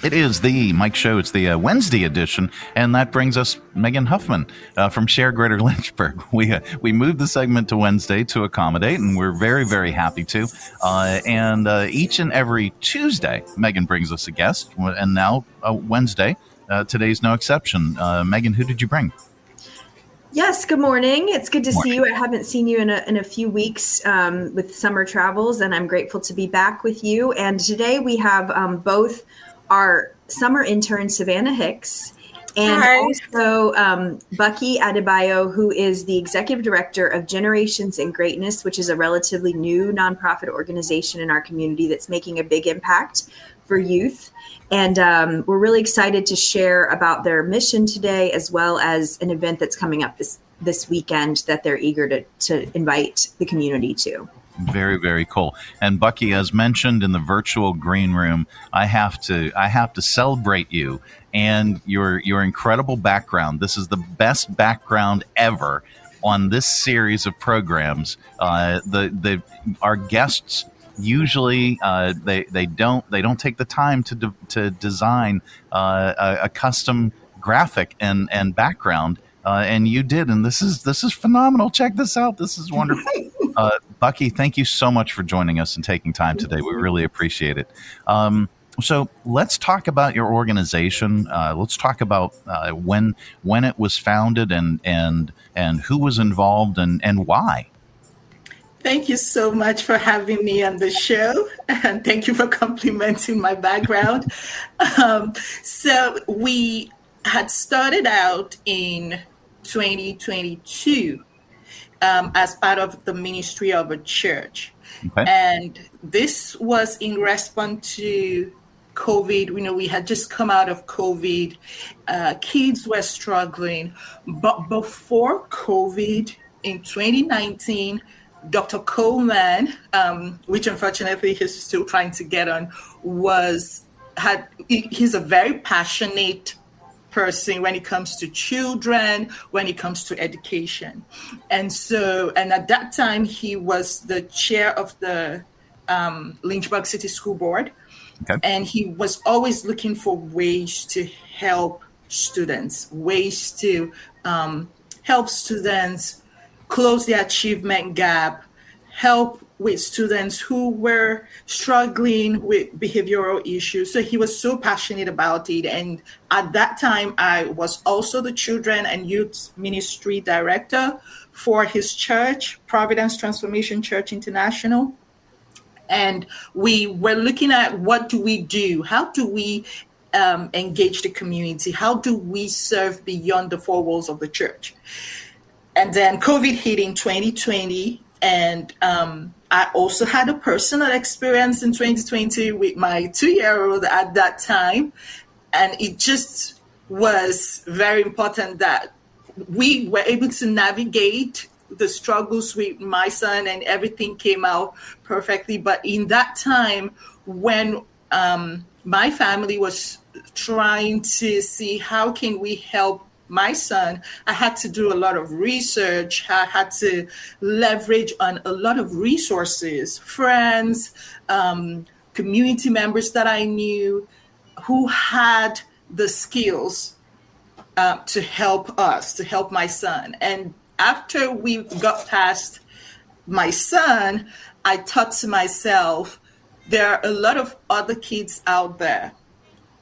It is the Mike Show. It's the Wednesday edition, and that brings us Megan Huffman from SHARE Greater Lynchburg. We moved the segment to Wednesday to accommodate, and we're very, very happy to. And each and every Tuesday, Megan brings us a guest, and now Wednesday, today's no exception. Megan, who did you bring? Yes, good morning. It's good to see you. I haven't seen you in a few weeks with summer travels, and I'm grateful to be back with you. And today we have both our summer intern, Savannah Hicks, and also Bukky Adebayo, who is the executive director of Generations in Greatness, which is a relatively new nonprofit organization in our community that's making a big impact for youth. And we're really excited to share about their mission today, as well as an event that's coming up this weekend that they're eager to invite the community to. Very, very cool. And Bukky, as mentioned in the virtual green room, I have to celebrate you and your incredible background. This is the best background ever on this series of programs. Our guests usually they don't take the time to design a custom graphic and background, and you did, and this is phenomenal. Check this out. This is wonderful. Bukky, thank you so much for joining us and taking time today. We really appreciate it. So let's talk about your organization. Let's talk about when it was founded and who was involved and why. Thank you so much for having me on the show, and thank you for complimenting my background. So we had started out in 2022 as part of the ministry of a church. Okay. And this was in response to COVID. We had just come out of COVID. Kids were struggling. But before COVID, in 2019, Dr. Coleman, which unfortunately he's still trying to get on, he's a very passionate person when it comes to children, when it comes to education. And at that time, he was the chair of the Lynchburg City School Board. Okay. And he was always looking for ways to help students, ways to help students close the achievement gap, help with students who were struggling with behavioral issues. So he was so passionate about it. And at that time, I was also the Children and Youth Ministry Director for his church, Providence Transformation Church International. And we were looking at what do we do? How do we engage the community? How do we serve beyond the four walls of the church? And then COVID hit in 2020, and I also had a personal experience in 2020 with my 2-year-old at that time. And it just was very important that we were able to navigate the struggles with my son, and everything came out perfectly. But in that time, when my family was trying to see how can we help my son, I had to do a lot of research. I had to leverage on a lot of resources, friends, community members that I knew who had the skills to help us, to help my son. And after we got past my son, I thought to myself, there are a lot of other kids out there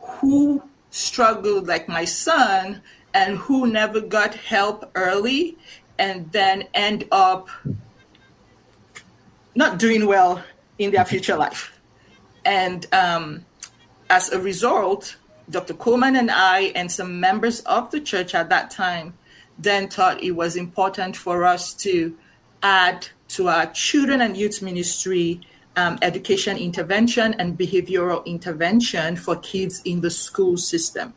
who struggled like my son and who never got help early and then end up not doing well in their future life. And as a result, Dr. Coleman and I and some members of the church at that time then thought it was important for us to add to our children and youth ministry education intervention and behavioral intervention for kids in the school system.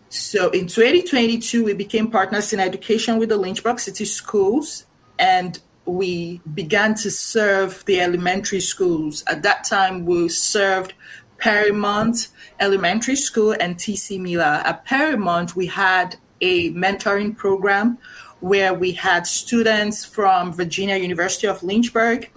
So in 2022, we became partners in education with the Lynchburg City Schools, and we began to serve the elementary schools. At that time, we served Perrymont Elementary School and T.C. Miller. At Perrymont, we had a mentoring program where we had students from Virginia University of Lynchburg.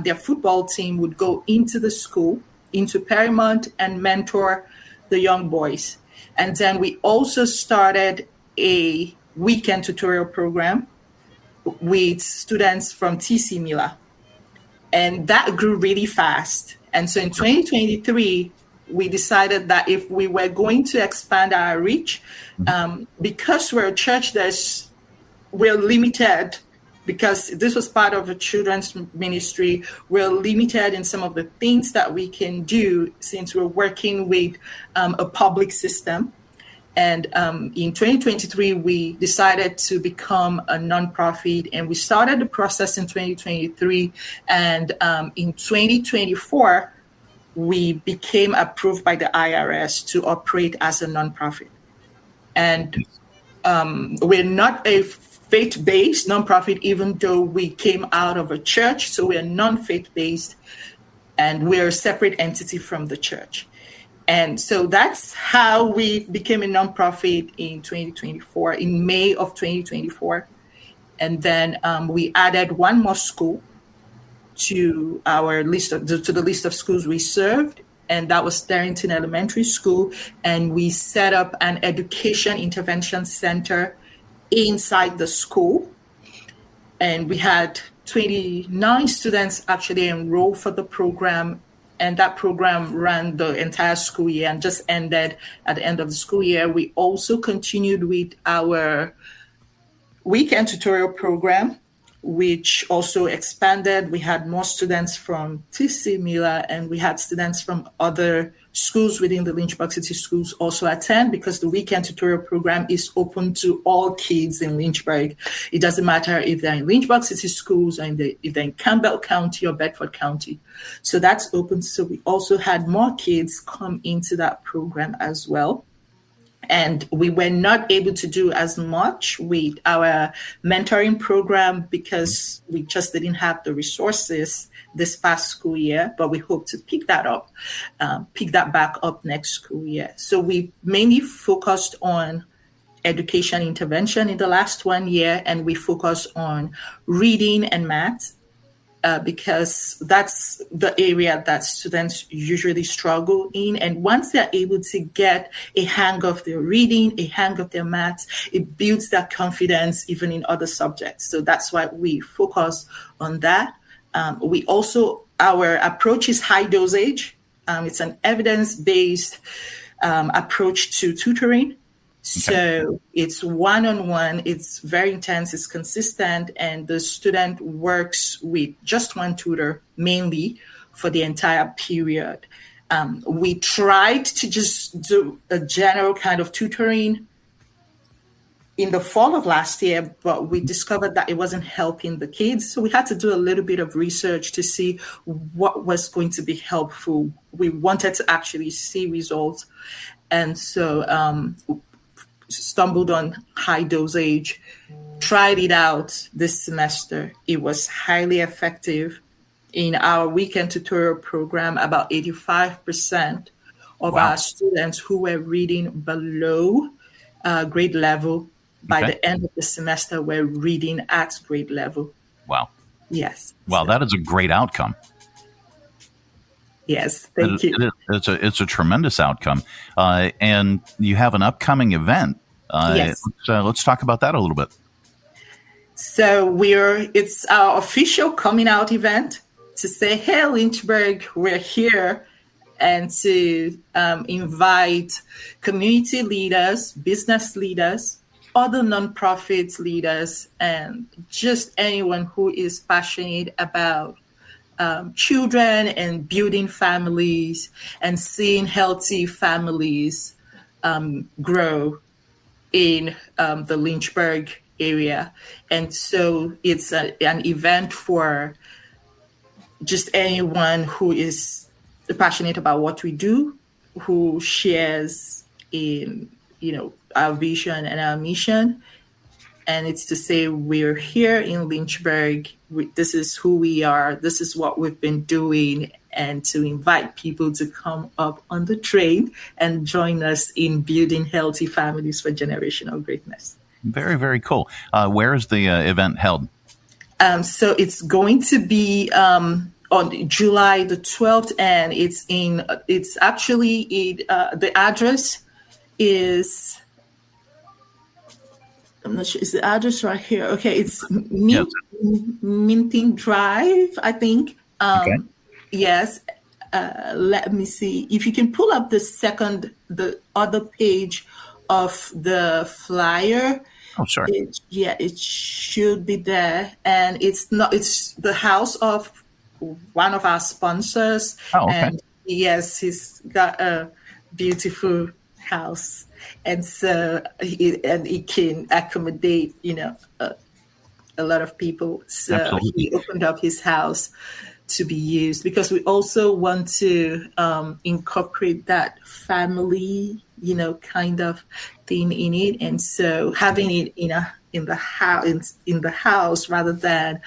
Their football team would go into the school, into Perrymont, and mentor the young boys. And then we also started a weekend tutorial program with students from TC Mila. And that grew really fast. And so in 2023, we decided that if we were going to expand our reach, because we're a church we're limited, because this was part of a children's ministry, we're limited in some of the things that we can do since we're working with a public system. And in 2023, we decided to become a nonprofit, and we started the process in 2023. And in 2024, we became approved by the IRS to operate as a nonprofit. And we're not a faith-based nonprofit, even though we came out of a church. So we're non-faith-based, and we're a separate entity from the church. And so that's how we became a nonprofit in 2024, in May of 2024. And then we added one more school to our list to the list of schools we served, and that was Darrington Elementary School. And we set up an education intervention center inside the school. And we had 29 students actually enroll for the program. And that program ran the entire school year and just ended at the end of the school year. We also continued with our weekend tutorial program, which also expanded. We had more students from TC Mila, and we had students from other schools within the Lynchburg City Schools also attend, because the weekend tutorial program is open to all kids in Lynchburg. It doesn't matter if they're in Lynchburg City Schools or if they're in Campbell County or Bedford County. So that's open. So we also had more kids come into that program as well. And we were not able to do as much with our mentoring program because we just didn't have the resources this past school year, but we hope to pick that back up next school year. So we mainly focused on education intervention in the last 1 year, and we focus on reading and math. Because that's the area that students usually struggle in. And once they're able to get a hang of their reading, a hang of their maths, it builds their confidence even in other subjects. So that's why we focus on that. Our approach is high dosage. It's an evidence-based approach to tutoring. So it's one-on-one, it's very intense, it's consistent, and the student works with just one tutor mainly for the entire period. We tried to just do a general kind of tutoring in the fall of last year, but we discovered that it wasn't helping the kids. So we had to do a little bit of research to see what was going to be helpful. We wanted to actually see results. And so stumbled on high dosage, tried it out this semester. It was highly effective. In our weekend tutorial program, about 85% of our students who were reading below grade level by the end of the semester were reading at grade level. Wow. Yes. Wow, that is a great outcome. Yes, thank you. It's a tremendous outcome. And you have an upcoming event. Yes. Let's talk about that a little bit. So it's our official coming out event to say, hey, Lynchburg, we're here, and to invite community leaders, business leaders, other nonprofit leaders, and just anyone who is passionate about children and building families and seeing healthy families grow in the Lynchburg area. And so it's an event for just anyone who is passionate about what we do, who shares in, our vision and our mission. And it's to say we're here in Lynchburg. This is who we are. This is what we've been doing. And to invite people to come up on the train and join us in building healthy families for generational greatness. Very, very cool. Where is the event held? So it's going to be on July the 12th, and it's actually the address is, I'm not sure, is the address right here? Okay, it's Yes. Manton Drive, I think. Okay. Yes. Let me see if you can pull up the other page of the flyer. Oh, sure. It should be there, and it's the house of one of our sponsors. Oh, okay. And yes, he's got a beautiful house, and so it can accommodate a lot of people. So Absolutely. he opened up his house to be used, because we also want to incorporate that family, kind of thing in it. And so having it in the house rather than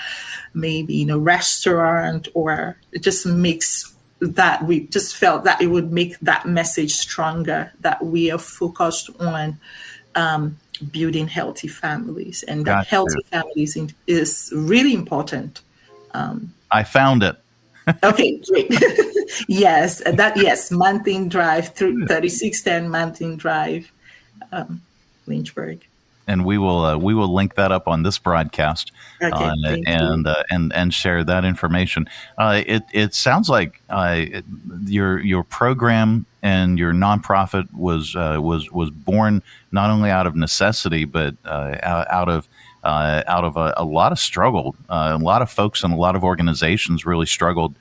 maybe in a restaurant, or it just makes that, we just felt that it would make that message stronger, that we are focused on building healthy families, and that Gotcha. healthy families is really important. I found it. Okay, great. Yes, Manton Drive, through 3610 Manton Drive, Lynchburg. And we will link that up on this broadcast, Okay, thank you. and share that information. It sounds like your program and your nonprofit was born not only out of necessity, but out of a lot of struggle. A lot of folks and a lot of organizations really struggled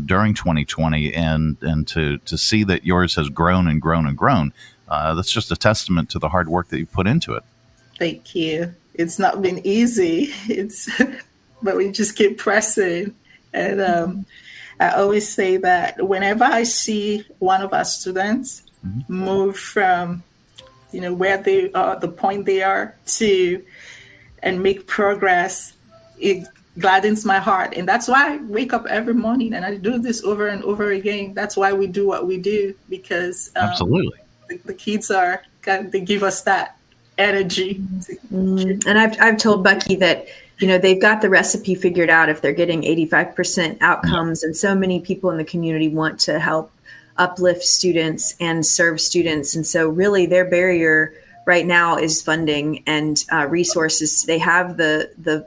during 2020, and to see that yours has grown and grown and grown. That's just a testament to the hard work that you put into it. Thank you. It's not been easy. But we just keep pressing. And I always say that whenever I see one of our students move from, where they are, the point they are, and make progress, it gladdens my heart. And that's why I wake up every morning and I do this over and over again. That's why we do what we do, because Absolutely. The kids they give us that energy. And I've told Bukky that, they've got the recipe figured out if they're getting 85% outcomes. And so many people in the community want to help uplift students and serve students. And so really their barrier right now is funding and resources. They have the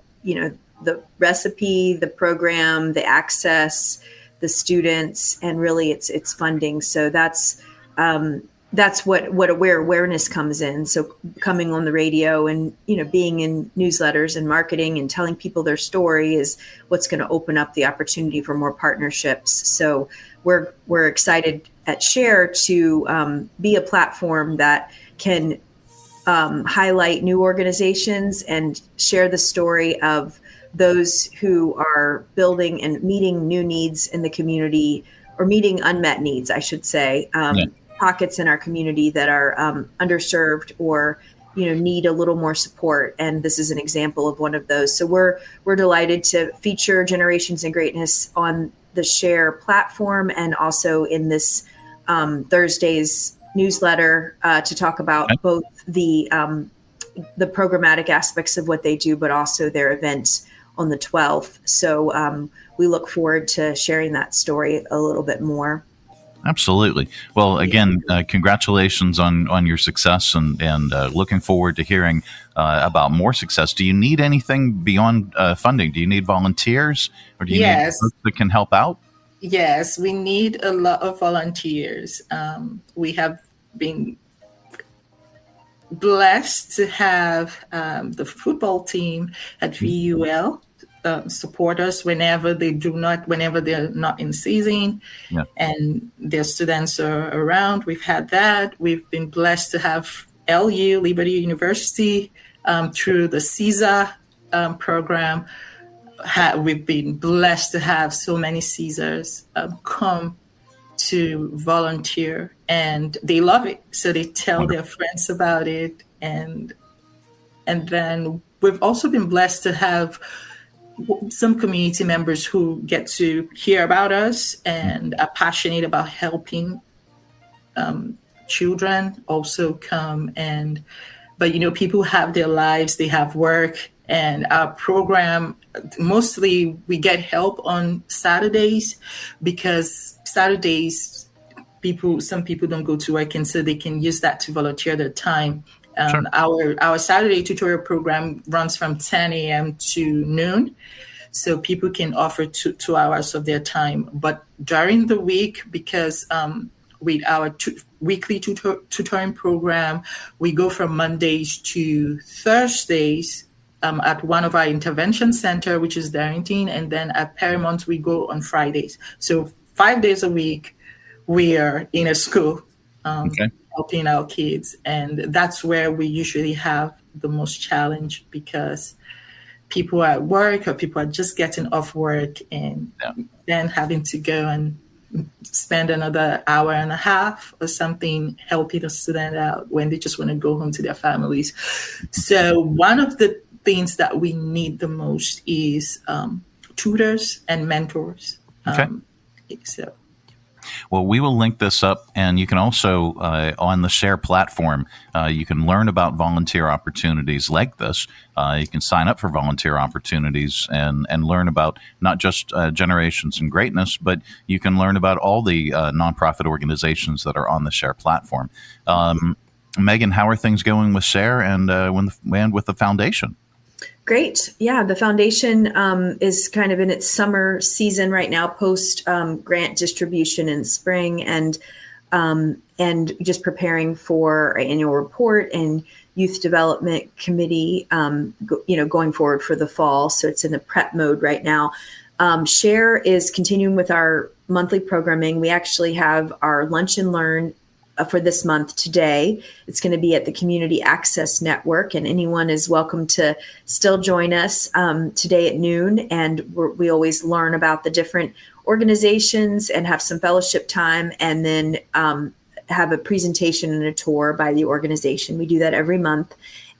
recipe, the program, the access, the students, and really it's funding. So that's where awareness comes in. So coming on the radio and, being in newsletters and marketing and telling people their story is what's going to open up the opportunity for more partnerships. So we're excited at SHARE to be a platform that can highlight new organizations and share the story of those who are building and meeting new needs in the community, or meeting unmet needs, I should say. Pockets in our community that are underserved or need a little more support, and this is an example of one of those. So we're delighted to feature Generations in Greatness on the SHARE platform, and also in this Thursday's newsletter to talk about both the programmatic aspects of what they do, but also their event on the 12th. So we look forward to sharing that story a little bit more. Absolutely. Well, again, congratulations on your success, and looking forward to hearing about more success. Do you need anything beyond funding? Do you need volunteers, or do you need folks that can help out? Yes, we need a lot of volunteers. We have been blessed to have the football team at VUL support us whenever they're not in season, and their students are around. We've had that. We've been blessed to have LU, Liberty University, through the CESA program. We've been blessed to have so many Caesars come to volunteer, and they love it. So they tell their friends about it. And then we've also been blessed to have some community members who get to hear about us and are passionate about helping children also come. But people have their lives, they have work, and our program mostly we get help on Saturdays, because Saturdays some people don't go to work, and so they can use that to volunteer their time. Sure. Our Saturday tutorial program runs from 10 a.m. to noon. So people can offer 2 hours of their time. But during the week, because with our weekly tutoring program, we go from Mondays to Thursdays at one of our intervention center, which is Darrington, and then at Paramount we go on Fridays. So 5 days a week we are in a school helping our kids, and that's where we usually have the most challenge, because people are at work or people are just getting off work, and then having to go and spend another hour and a half or something helping a student out when they just want to go home to their families. So one of the things that we need the most is tutors and mentors. Well, we will link this up, and you can also, on the SHARE platform, you can learn about volunteer opportunities like this. You can sign up for volunteer opportunities and learn about not just Generations in Greatness, but you can learn about all the nonprofit organizations that are on the SHARE platform. Megan, how are things going with SHARE and with the foundation? Great. Yeah, the foundation is kind of in its summer season right now, post grant distribution in spring, and just preparing for our annual report and youth development committee, going forward for the fall. So it's in the prep mode right now. SHARE is continuing with our monthly programming. We actually have our Lunch and Learn for this month today. It's going to be at the Community Access Network, and anyone is welcome to still join us today at noon. And we always learn about the different organizations and have some fellowship time, and then have a presentation and a tour by the organization. We do that every month.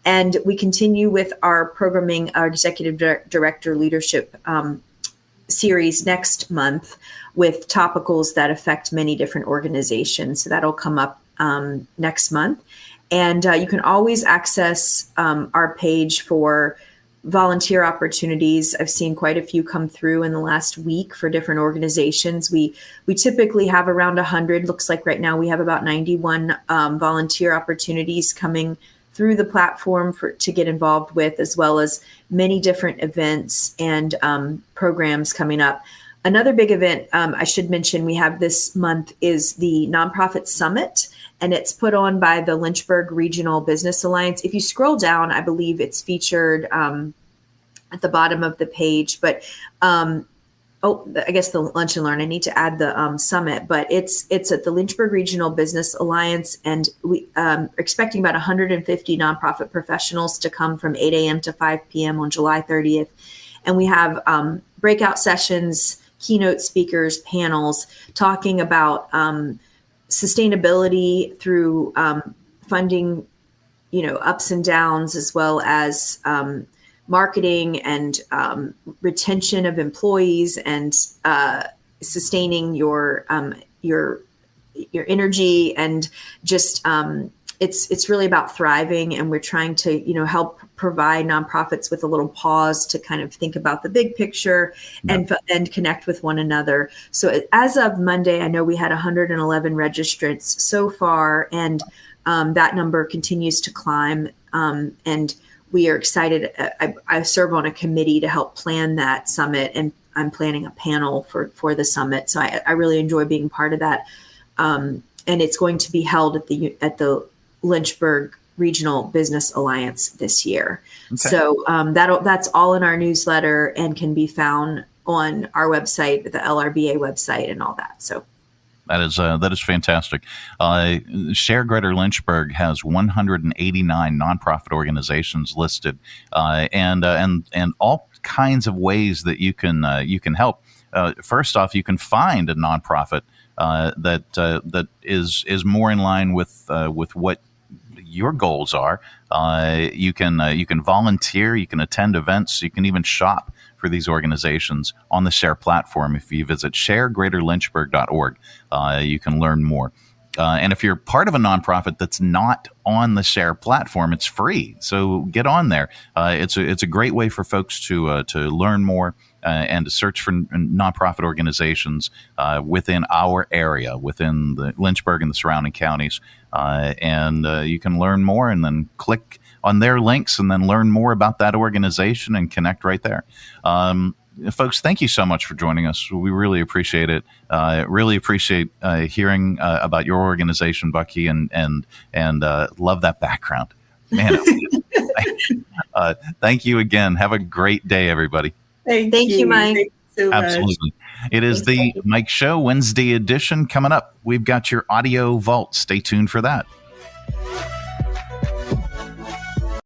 And we continue with our programming, our Executive Director Leadership series next month, with topicals that affect many different organizations. So that'll come up next month. And you can always access our page for volunteer opportunities. I've seen quite a few come through in the last week for different organizations. We typically have around 100. Looks like right now we have about 91 volunteer opportunities coming through the platform to get involved with, as well as many different events and programs coming up. Another big event I should mention we have this month is the Nonprofit Summit, and it's put on by the Lynchburg Regional Business Alliance. If you scroll down, I believe it's featured at the bottom of the page, but I guess the Lunch and Learn, I need to add the summit, but it's at the Lynchburg Regional Business Alliance, and we are expecting about 150 nonprofit professionals to come from 8 a.m. to 5 p.m. on July 30th. And we have breakout sessions, keynote speakers, panels talking about sustainability through funding, ups and downs, as well as marketing and retention of employees, and sustaining your energy, and just it's really about thriving. And we're trying to help provide nonprofits with a little pause to kind of think about the big picture and connect with one another. So as of Monday, I know we had 111 registrants so far, and that number continues to climb. And we are excited. I serve on a committee to help plan that summit, and I'm planning a panel for the summit. So I really enjoy being part of that. And it's going to be held at the Lynchburg Regional Business Alliance this year. Okay. So that's all in our newsletter and can be found on our website, the LRBA website, and all that. So. That is fantastic. SHARE Greater Lynchburg has 189 nonprofit organizations listed, and all kinds of ways that you can help. First off, you can find a nonprofit that is more in line with what your goals are. You can volunteer, you can attend events, you can even shop for these organizations on the SHARE platform. If you visit sharegreaterlynchburg.org, you can learn more. And if you're part of a nonprofit that's not on the SHARE platform, it's free. So get on there. It's a great way for folks to learn more and to search for nonprofit organizations within our area, within the Lynchburg and the surrounding counties. And you can learn more and then click on their links and then learn more about that organization and connect right there. Folks, thank you so much for joining us. We really appreciate it. Really appreciate hearing about your organization, Bukky, and love that background. Man, thank you again. Have a great day, everybody. Thank you, Mike. Thank you so much. Absolutely. It is the Mike Show Wednesday edition coming up. We've got your audio vault. Stay tuned for that.